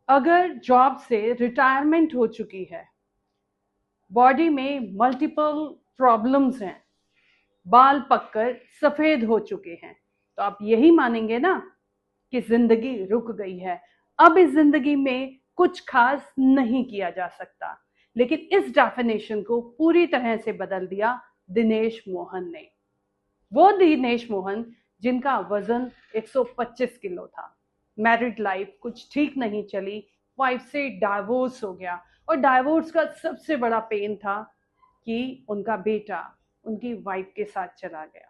अगर जॉब से रिटायरमेंट हो चुकी है, बॉडी में मल्टीपल प्रॉब्लम्स हैं, बाल पककर सफेद हो चुके हैं, तो आप यही मानेंगे ना कि जिंदगी रुक गई है, अब इस जिंदगी में कुछ खास नहीं किया जा सकता। लेकिन इस डेफिनेशन को पूरी तरह से बदल दिया दिनेश मोहन ने। वो दिनेश मोहन जिनका वजन 125 किलो था, मैरिड लाइफ कुछ ठीक नहीं चली, वाइफ से डाइवोर्स हो गया, और डाइवोर्स का सबसे बड़ा पेन था कि उनका बेटा उनकी वाइफ के साथ चला गया।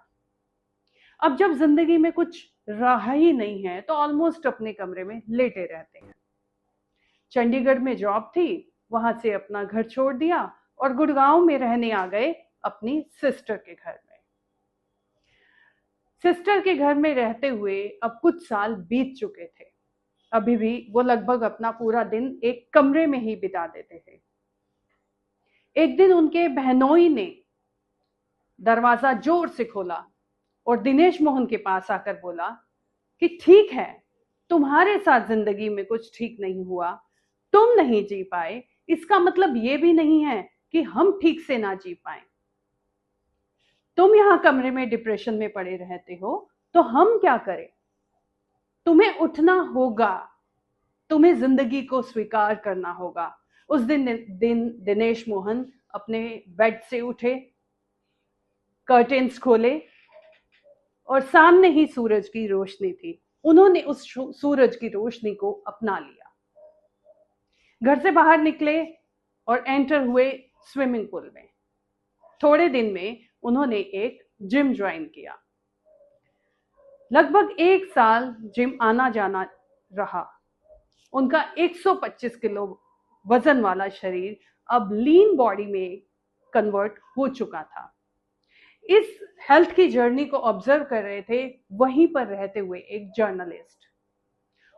अब जब जिंदगी में कुछ रहा ही नहीं है तो ऑलमोस्ट अपने कमरे में लेटे रहते हैं। चंडीगढ़ में जॉब थी, वहां से अपना घर छोड़ दिया और गुड़गांव में रहने आ गए अपनी सिस्टर के घर में। सिस्टर के घर में रहते हुए अब कुछ साल बीत चुके थे, अभी भी वो लगभग अपना पूरा दिन एक कमरे में ही बिता देते थे। एक दिन उनके बहनोई ने दरवाजा जोर से खोला और दिनेश मोहन के पास आकर बोला कि ठीक है, तुम्हारे साथ जिंदगी में कुछ ठीक नहीं हुआ, तुम नहीं जी पाए, इसका मतलब ये भी नहीं है कि हम ठीक से ना जी पाए। तुम यहां कमरे में डिप्रेशन में पड़े रहते हो तो हम क्या करें? तुम्हें उठना होगा, तुम्हें जिंदगी को स्वीकार करना होगा। उस दिन दिनेश मोहन अपने बेड से उठे, कर्टेन्स खोले और सामने ही सूरज की रोशनी थी। उन्होंने उस सूरज की रोशनी को अपना लिया, घर से बाहर निकले और एंटर हुए स्विमिंग पूल में। थोड़े दिन में उन्होंने एक जिम ज्वाइन किया। लगभग 1 साल जिम आना जाना रहा। उनका 125 किलो वजन वाला शरीर अब लीन बॉडी में कन्वर्ट हो चुका था। इस हेल्थ की जर्नी को ऑब्जर्व कर रहे थे वहीं पर रहते हुए एक जर्नलिस्ट।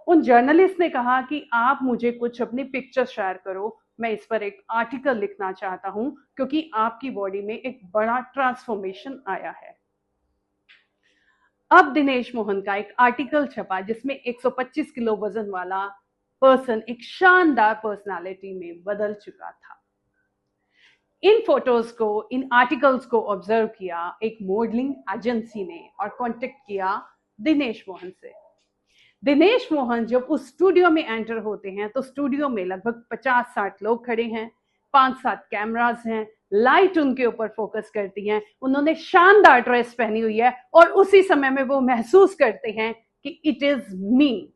उन जर्नलिस्ट ने कहा कि आप मुझे कुछ अपनी पिक्चर शेयर करो, मैं इस पर एक आर्टिकल लिखना चाहता हूं क्योंकि आपकी बॉडी में एक बड़ा ट्रांसफॉर्मेशन आया है। अब दिनेश मोहन का एक आर्टिकल छपा जिसमें 125 किलो वजन वाला पर्सन एक शानदार पर्सनालिटी में बदल चुका था। इन फोटोज को, इन आर्टिकल्स को ऑब्जर्व किया एक मॉडलिंग एजेंसी ने और कांटेक्ट किया दिनेश मोहन से। दिनेश मोहन जब उस स्टूडियो में एंटर होते हैं तो स्टूडियो में लगभग 50-60 लोग खड़े हैं, 5-7 कैमरास हैं, लाइट उनके ऊपर फोकस करती हैं, उन्होंने शानदार ड्रेस पहनी हुई है और उसी समय में वो महसूस करते हैं कि इट इज मी।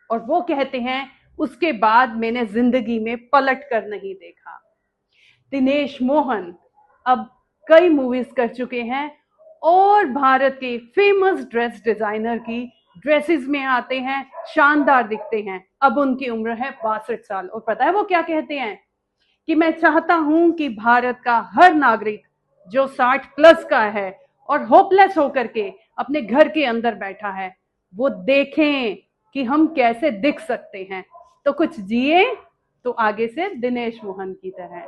और वो कहते हैं, उसके बाद मैंने जिंदगी में पलट कर नहीं देखा। दिनेश मोहन अब कई मूवीज कर चुके हैं और भारत के फेमस ड्रेस डिजाइनर की ड्रेसेस में आते हैं, शानदार दिखते हैं। अब उनकी उम्र है 62 साल और पता है वो क्या कहते हैं कि मैं चाहता हूं कि भारत का हर नागरिक जो 60 प्लस का है और होपलेस होकर के अपने घर के अंदर बैठा है, वो देखें कि हम कैसे दिख सकते हैं। तो कुछ जिए तो आगे से दिनेश मोहन की तरह।